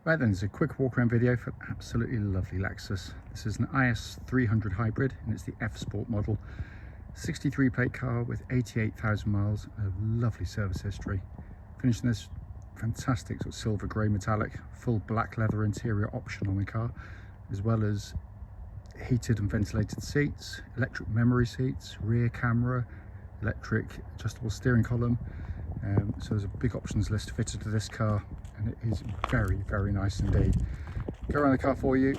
Right then, there's a quick walk around video for an absolutely lovely Lexus. This is an IS300 hybrid and it's the F Sport model. 63 plate car with 88,000 miles and a lovely service history. Finishing this fantastic sort of silver grey metallic, full black leather interior option on the car, as well as heated and ventilated seats, electric memory seats, rear camera, electric adjustable steering column. So there's a big options list fitted to this car, and it is very, very nice indeed. Go around the car for you.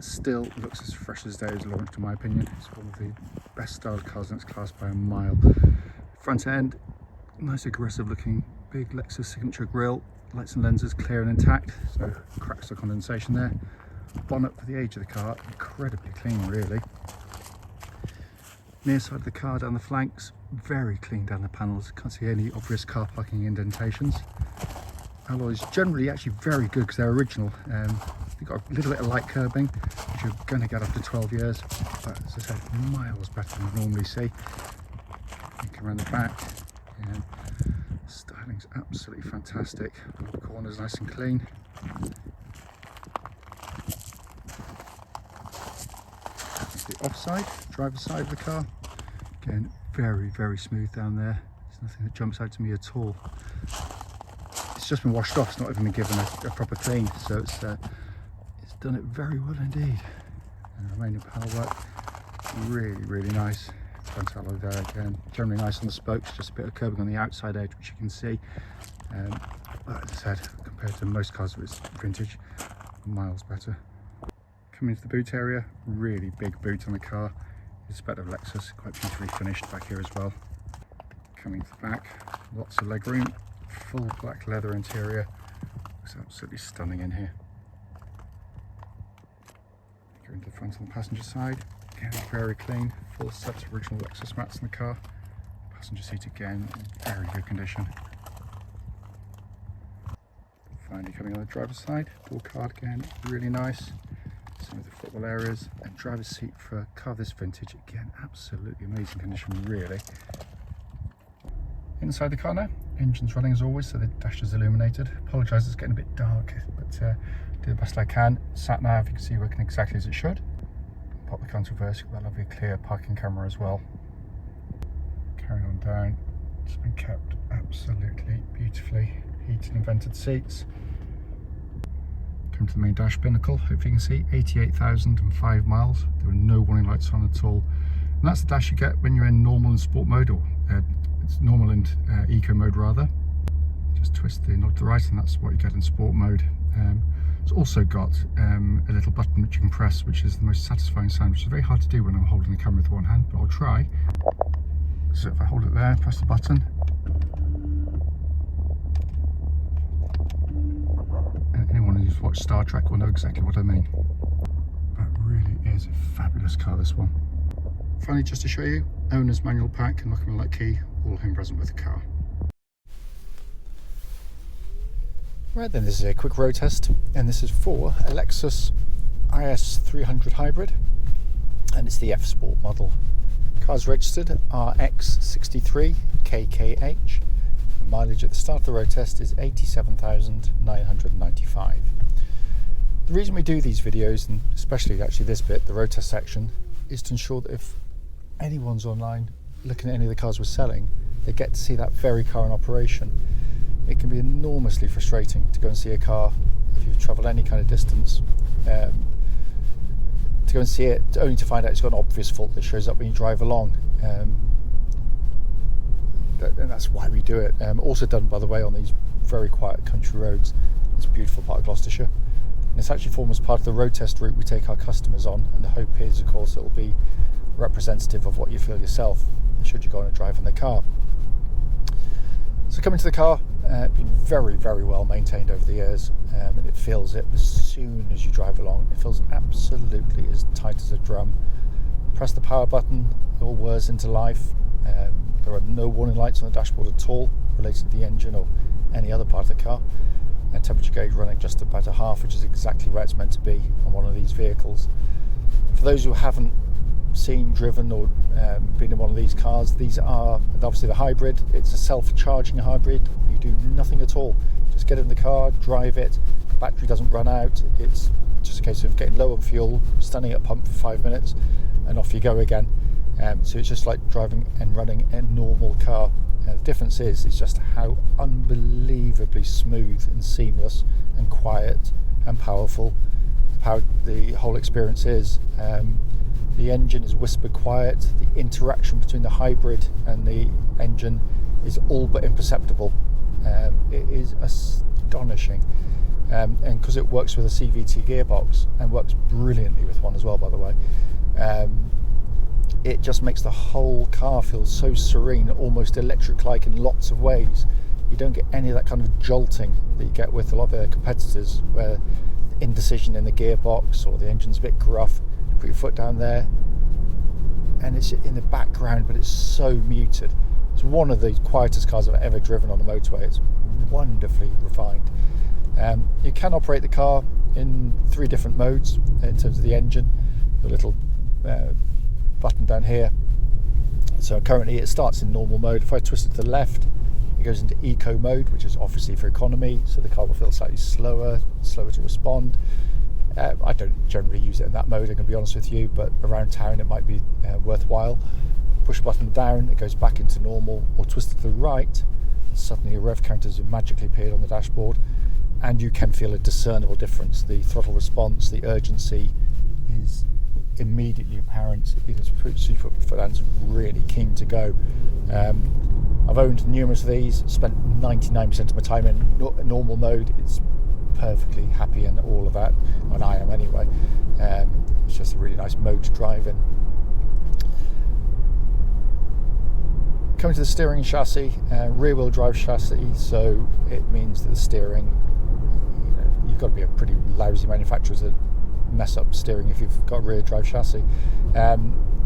Still looks as fresh as day as launched, in my opinion. It's one of the best styled cars in its class by a mile. Front end, nice aggressive looking big Lexus signature grille, lights and lenses clear and intact, so cracks or condensation there. Bonnet for the age of the car, incredibly clean really. Near side of the car down the flanks, very clean down the panels, can't see any obvious car parking indentations. Alloys generally actually very good because they're original. They've got a little bit of light curbing, which you're going to get after 12 years, but as I said, miles better than you normally see. Come around the back, and styling's absolutely fantastic. All the corners nice and clean. That's the offside, driver's side of the car. Again, very, very smooth down there. There's nothing that jumps out to me at all. It's just been washed off, it's not even been given a proper clean, so it's done it very well indeed. And the remaining panel work, really, really nice. Front alloy there again, generally nice on the spokes, just a bit of curbing on the outside edge, which you can see. But as I said, compared to most cars of its vintage, miles better. Coming into the boot area, really big boot on the car. It's better of Lexus, quite beautifully finished back here as well. Coming to the back, lots of leg room, full black leather interior. Looks absolutely stunning in here. Go into the front on the passenger side, again very clean, full set of original Lexus mats in the car. Passenger seat again, in very good condition. Finally coming on the driver's side, door card again, really nice. Some of the footwell areas, and driver's seat for a car this vintage, again absolutely amazing condition really. Inside the car now, engine's running as always, so the dash is illuminated. Apologise, it's getting a bit dark, but do the best I can. Sat nav, you can see working exactly as it should. Pop the car into reverse, got that lovely clear parking camera as well. Carrying on down, it's been kept absolutely beautifully. Heated and vented seats. Come to the main dash binnacle, hopefully you can see 88,005 miles. There were no warning lights on at all. And that's the dash you get when you're in normal and sport mode, or it's normal and eco mode rather. Just twist the knob to the right and that's what you get in sport mode. It's also got a little button which you can press, which is the most satisfying sound, which is very hard to do when I'm holding the camera with one hand, but I'll try. So if I hold it there, press the button, anyone who's watched Star Trek will know exactly what I mean. That really is a fabulous car, this one. Finally, just to show you, owner's manual pack and locking light key, all home present with the car. Right then, this is a quick road test, and this is for a Lexus IS300 hybrid, and it's the F Sport model. Car's registered RX63KKH. The mileage at the start of the road test is 87,995. The reason we do these videos, and especially actually this bit, the road test section, is to ensure that if anyone's online looking at any of the cars we're selling, they get to see that very car in operation. It can be enormously frustrating to go and see a car if you've travelled any kind of distance, to go and see it only to find out it's got an obvious fault that shows up when you drive along. And that's why we do it. Also done, by the way, on these very quiet country roads. It's a beautiful part of Gloucestershire. And it's actually forms part of the road test route we take our customers on, and the hope is, of course, it will be representative of what you feel yourself should you go on a drive in the car. So coming to the car, been very, very well maintained over the years, and it feels it as soon as you drive along. It feels absolutely as tight as a drum. Press the power button, it all whirs into life. There are no warning lights on the dashboard at all related to the engine or any other part of the car. And temperature gauge running just about a half, which is exactly where it's meant to be on one of these vehicles. For those who haven't seen, driven or been in one of these cars, these are obviously the hybrid. It's a self-charging hybrid. You do nothing at all. Just get in the car, drive it, battery doesn't run out. It's just a case of getting low on fuel, standing at pump for 5 minutes, and off you go again. So it's just like driving and running a normal car. The difference is just how unbelievably smooth and seamless and quiet and powerful how the whole experience is. The engine is whisper quiet. The interaction between the hybrid and the engine is all but imperceptible. It is astonishing. And because it works with a CVT gearbox and works brilliantly with one as well, by the way, it just makes the whole car feel so serene, almost electric-like in lots of ways. You don't get any of that kind of jolting that you get with a lot of their competitors, where indecision in the gearbox or the engine's a bit gruff. You put your foot down there and it's in the background, but it's so muted. It's one of the quietest cars I've ever driven on the motorway. It's wonderfully refined. You can operate the car in 3 different modes in terms of the engine. The little button down here. So currently it starts in normal mode. If I twist it to the left, it goes into eco mode, which is obviously for economy, so the car will feel slightly slower to respond. I don't generally use it in that mode, I'm going to be honest with you, but around town it might be worthwhile. Push the button down, it goes back into normal, or twist it to the right, suddenly your rev counters have magically appeared on the dashboard, and you can feel a discernible difference. The throttle response, the urgency is immediately apparent. It's really keen to go. I've owned numerous of these, spent 99% of my time in normal mode. It's perfectly happy in all of that, and I am anyway. It's just a really nice mode to drive in. Coming to the steering and chassis, rear wheel drive chassis, so it means that the steering, you've got to be a pretty lousy manufacturer to mess up steering if you've got a rear drive chassis.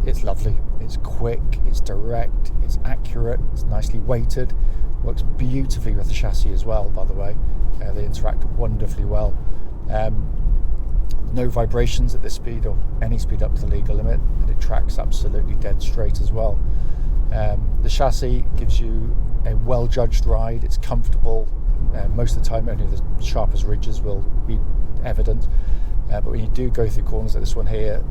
It's lovely, it's quick, it's direct, it's accurate, it's nicely weighted, works beautifully with the chassis as well, by the way. They interact wonderfully well. No vibrations at this speed or any speed up to the legal limit, and it tracks absolutely dead straight as well. The chassis gives you a well-judged ride. It's comfortable. Most of the time only the sharpest ridges will be evident, but when you do go through corners like this one here,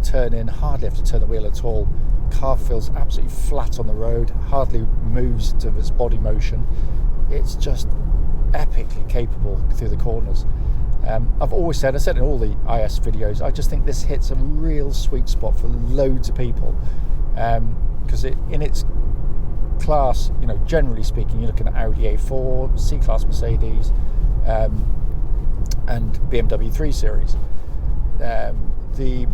turn in, hardly have to turn the wheel at all. Car feels absolutely flat on the road, hardly moves to its body motion. It's just epically capable through the corners. I've always said, I said in all the IS videos, I just think this hits a real sweet spot for loads of people, because in its class, generally speaking, you're looking at Audi A4, C-Class Mercedes, and BMW 3 Series. The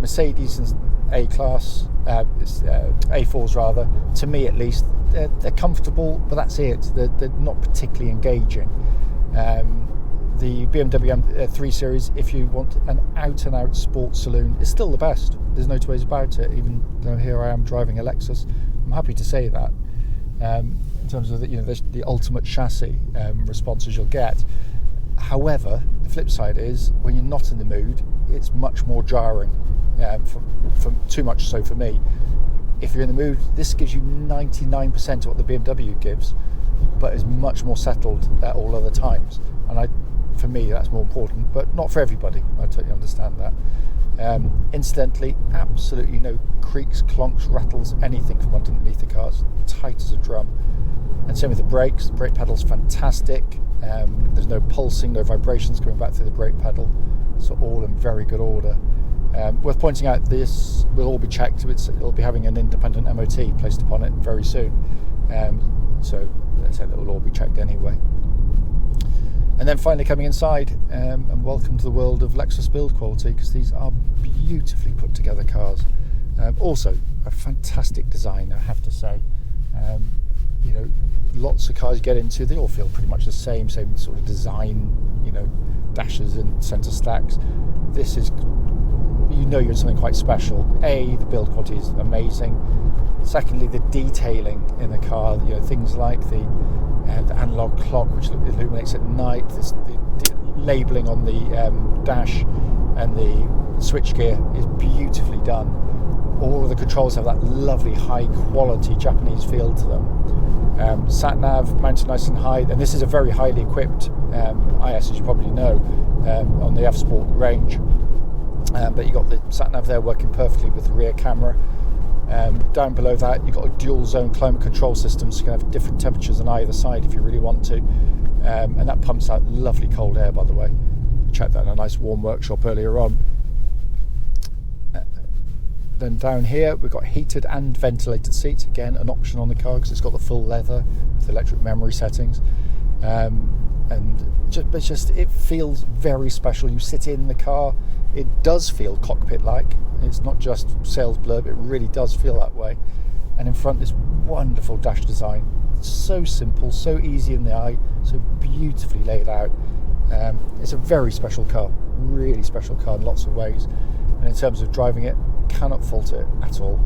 Mercedes and A-Class, A4s rather, to me at least, they're comfortable, but that's it. They're not particularly engaging. The BMW 3 Series, if you want an out-and-out sports saloon, is still the best. There's no two ways about it. Even though here I am driving a Lexus, I'm happy to say that. In terms of the ultimate chassis responses you'll get. However, the flip side is when you're not in the mood, it's much more jarring. For too much so for me. If you're in the mood, this gives you 99% of what the BMW gives, but is much more settled at all other times. And for me, that's more important, but not for everybody. I totally understand that. Incidentally, absolutely no creaks, clonks, rattles, anything from underneath the car. It's tight as a drum. And same with the brakes. The brake pedal's fantastic. There's no pulsing, no vibrations coming back through the brake pedal. So all in very good order. Worth pointing out, this will all be checked. It'll be having an independent MOT placed upon it very soon. So let's say that will all be checked anyway. And then finally coming inside, and welcome to the world of Lexus build quality, because these are beautifully put together cars. Also a fantastic design, I have to say. Lots of cars you get into, they all feel pretty much the same sort of design, dashes and centre stacks. This is, you're in something quite special. A, the build quality is amazing. Secondly, the detailing in the car, things like the analog clock which illuminates at night, the labelling on the dash and the switchgear is beautifully done. All of the controls have that lovely high quality Japanese feel to them. Sat nav mounted nice and high, and this is a very highly equipped IS, as you probably know, on the F Sport range. But you've got the sat nav there working perfectly with the rear camera. Down below that, you've got a dual zone climate control system, so you can have different temperatures on either side if you really want to. And that pumps out lovely cold air, by the way. We checked that in a nice warm workshop earlier on. Then down here we've got heated and ventilated seats, again an option on the car because it's got the full leather with electric memory settings, and it feels very special. You sit in the car, it does feel cockpit like, it's not just sales blurb, it really does feel that way. And in front, this wonderful dash design, it's so simple, so easy in the eye, so beautifully laid out. It's a very special car, really special car in lots of ways, and in terms of driving it, cannot fault it at all.